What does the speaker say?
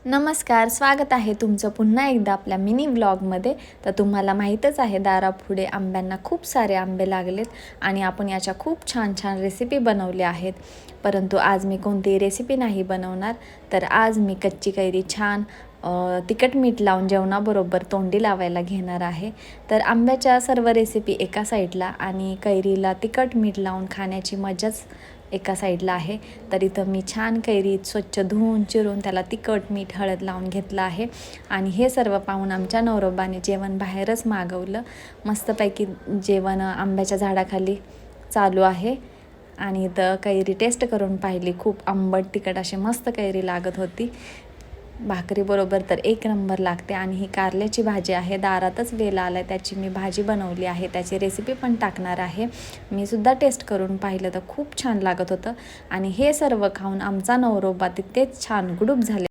नमस्कार, स्वागत आहे तुमचं पुन्हा एकदा आपल्या मिनी व्लॉगमध्ये. तर तुम्हाला माहीतच आहे दारापुढे आंब्यांना खूप सारे आंबे लागलेत आणि आपण याच्या खूप छान छान रेसिपी बनवल्या आहेत. परंतु आज मी कोणतीही रेसिपी नाही बनवणार. तर आज मी कच्ची कैरी छान तिखट मीठ लावून जेवणाबरोबर तोंडी लावायला घेणार आहे. तर आंब्याच्या सर्व रेसिपी एका साईडला आणि कैरीला तिखट मीठ लावून खाण्याची मजाच एका साईडला आहे. तर इथं मी छान कैरी स्वच्छ धुवून चिरून त्याला तिखट मीठ हळद लावून घेतलं आहे. आणि हे सर्व पाहून आमच्या नवरोबाने जेवण बाहेरच मागवलं. मस्तपैकी जेवण आंब्याच्या झाडाखाली चालू आहे. आणि इथं कैरी टेस्ट करून पाहिली, खूप आंबट तिखट अशी मस्त कैरी लागत होती. भाकरीबरोबर तर एक नंबर लागते. आणि ही कारल्याची भाजी आहे, दारातच वेल आला त्याची मी भाजी बनवली आहे, त्याची रेसिपी पण टाकणार आहे. मी सुद्धा टेस्ट करून पाहिलं तर खूप छान लागत होतं. आणि हे सर्व खाऊन आमचा नवरोबा तितकेच छान गुडूप झाले.